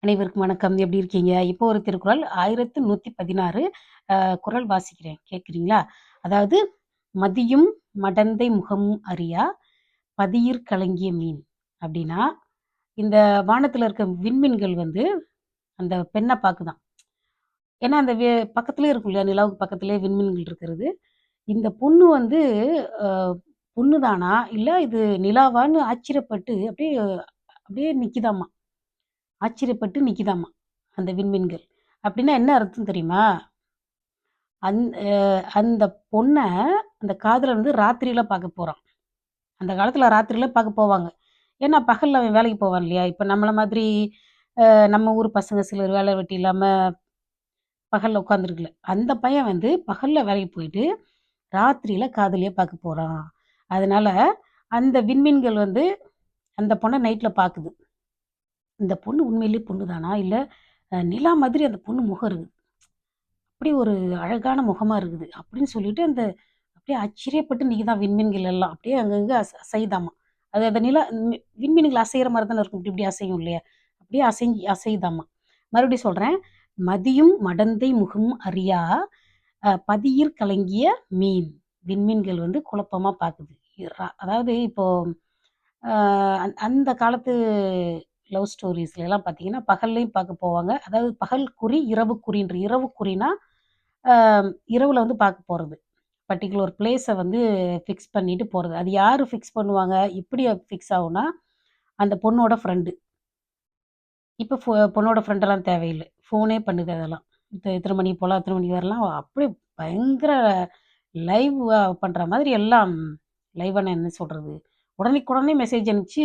அனைவருக்கும் வணக்கம். எப்படி இருக்கீங்க? இப்போ ஒரு திருக்குறள் 1116 குறள் வாசிக்கிறேன். கேட்கிறீங்களா? அதாவது "மதியும் மடந்தை முகமும் அறியா பதியிற் கலங்கிய மீன்" அப்படின்னா, இந்த வானத்துல இருக்க விண்மீன்கள் வந்து அந்த பெண்ண பாக்குதாம். ஏன்னா அந்த பக்கத்திலேயே இருக்கும் இல்லையா? நிலாவுக்கு பக்கத்திலேயே விண்மீன்கள் இருக்கிறது. இந்த பொண்ணு வந்து அ பொண்ணு தானா? இல்ல இது நிலாவான்னு ஆச்சரியப்பட்டு அப்படியே அப்படியே நிக்குதாமா. ஆச்சரியப்பட்டு நிக்குதாமா, அந்த விண்மீன்கள். அப்படின்னா என்ன அர்த்தம் தெரியுமா? அந் அ அந்த பொண்ண அந்த காதலன் வந்து ராத்திரியில பார்க்க போறான். அந்த காலத்துல ராத்திரியில பார்க்க போவாங்க. ஏன்னா பகல்ல அவன் வேலைக்கு போவான் இல்லையா? இப்ப நம்மள மாதிரி நம்ம ஊர் பசங்க சிலர் வேலை வெட்டி இல்லாம பகல்ல உட்காந்துருக்குல. அந்த பையன் வந்து பகல்ல வேலைக்கு போயிட்டு, ராத்திரியில காதலிய பார்க்க போறான். அதனால அந்த விண்மீன்கள் வந்து அந்த பொண்ண நைட்ல பாக்குது. இந்த பொண்ணு உண்மையிலேயே பொண்ணு தானா? இல்ல நிலா மாதிரி அந்த பொண்ணு முகம் இருக்குது. அப்படி ஒரு அழகான முகமா இருக்குது. அப்படின்னு சொல்லிட்டு அந்த அப்படியே ஆச்சரியப்பட்டு நிக்குதாம் விண்மீன்கள் எல்லாம். அப்படியே அங்கங்க அசையுதாமா. அது அந்த விண்மீன்கள் அசையிற மாரி தானே இருக்கும். இப்படி இப்படி அசையும் இல்லையா? அப்படியே அசையுதாமா. மறுபடியும் சொல்றேன். "மதியும் மடந்தை முகம் அறியா பதியிற் கலங்கிய மீன்." விண்மீன்கள் வந்து குழப்பமா பாக்குது. அதாவது இப்போ அ அந்த காலத்து லவ் ஸ்டோரீஸ்லலாம் பார்த்தீங்கன்னா, பகல்லேயும் பார்க்க போவாங்க. அதாவது பகல் குறி, இரவு குறின்ற இரவு குறினா, அ இரவுல வந்து பார்க்க போறது. பர்ட்டிகுலர் பிளேஸ வந்து ஃபிக்ஸ் பண்ணிட்டு போறது. அது யாரு ஃபிக்ஸ் பண்ணுவாங்க? எப்படி ஃபிக்ஸ் ஆகும்னா, அந்த பொண்ணோட ஃப்ரெண்டு. இப்ப பொண்ணோட ஃப்ரெண்டெல்லாம் தேவையில்ல. ஃபோனே பண்ணுது அதெல்லாம். இத்தன மணிக்கு போலாம், இத்தன மணிக்கு வரலாம். அப்படியே பயங்கர லைவ் பண்ற மாதிரி எல்லாம் லைவ்னா என்ன சொல்றது? உடனே மெசேஜ் அனுப்பிச்சு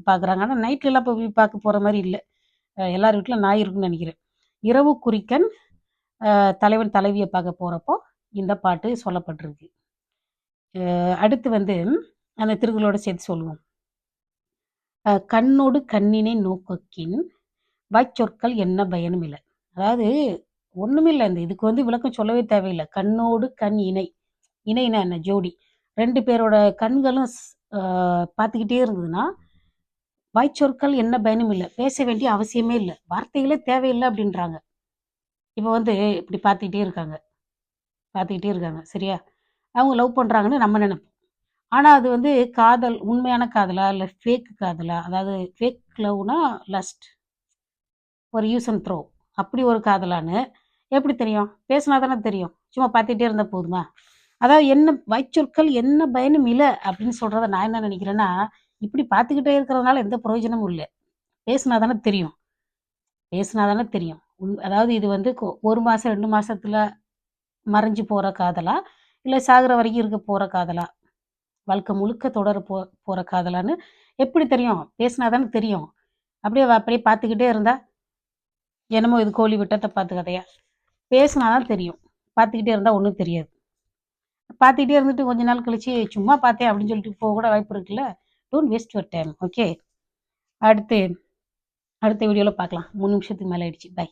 பார்க்குறாங்க. ஆனா நைட்லலாம் போய் பார்க்க போற மாரி இல்ல. எல்லார் வீட்லயும் நாய் இருக்குன்னு நெனைக்கிறேன். இரவு குறிக்கன் தலைவன் தலைவிய பார்க்க போறப்போ, இந்த பாட்டு சொல்லப்பட்டிருக்கு. அடுத்து வந்து அந்த திருக்குறளோட சேர்த்து சொல்லுவோம். "கண்ணொடு கண்ணினை நோக்கக்கின் வாய்ச்சொற்கள் என்ன பயனும் இல்ல." அதாவது ஒண்ணுமில்ல. இந்த இதுக்கு வந்து விளக்கம் சொல்லவே தேவையில்ல. கண்ணோடு கண் இணை. இணைனா என்ன? ஜோடி. 2 பேரோட கண்களும் அ பார்த்துக்கிட்டே இருந்ததுன்னா, வாய்ச்சொற்கள் என்ன பயனும் இல்ல. பேச வேண்டிய அவசியமே இல்ல. வார்த்தைகளே தேவையில்ல அப்படின்றாங்க. இப்ப வந்து இப்படி பார்த்துக்கிட்டே இருக்காங்க. சரியா? அவங்க லவ் பண்றாங்கன்னு நம்ம நெனைப்போம். ஆனா அது வந்து காதல் உண்மையான காதலா? இல்ல ஃபேக் காதலா? அதாவது ஃபேக் லவ்னா லஸ்ட். ஒரு யூஸ் அண்ட் த்ரோ. அப்படி ஒரு காதலான்னு எப்படி தெரியும்? பேசினா தானே தெரியும். சும்மா பார்த்துட்டே இருந்தா போதுமா? அதாவது என்ன வாய்ச்சொற்கள் என்ன பயனும் இல்ல அப்படின்னு சொல்றத நான் என்ன நெனைக்கிறேன்னா, இப்படி பார்த்துக்கிட்டே இருக்கிறதுனால எந்த பிரயோஜனமும் இல்ல. பேசினா தானே தெரியும். பேசினா தானே தெரியும். அதாவது இது வந்து 1 மாசம் 2 மாசத்துல மறைஞ்சு போற காதலா? இல்ல சாகுற வரைக்கும் இருக்க போற காதலா? வாழ்க்கை முழுக்க தொடர போற காதலான்னு எப்படி தெரியும்? பேசினா தானே தெரியும். அப்படியே பார்த்துக்கிட்டே இருந்தா, என்னமோ இது கோழி விட்டத்த பார்த்த கதையா? பேசினா தான் தெரியும். பார்த்துக்கிட்டே இருந்தா ஒண்ணும் தெரியாது. பார்த்துக்கிட்டே இருந்துட்டு கொஞ்ச நாள் கழிச்சு, சும்மா பார்த்தேன் அப்படின்னு சொல்லிட்டு போக கூட வாய்ப்பு இருக்குல்ல. Don't waste your time. Okay. அடுத்து அடுத்த வீடியோல பார்க்கலாம். 3 நிமிஷத்துக்கு மேல ஆயிடுச்சு. பை.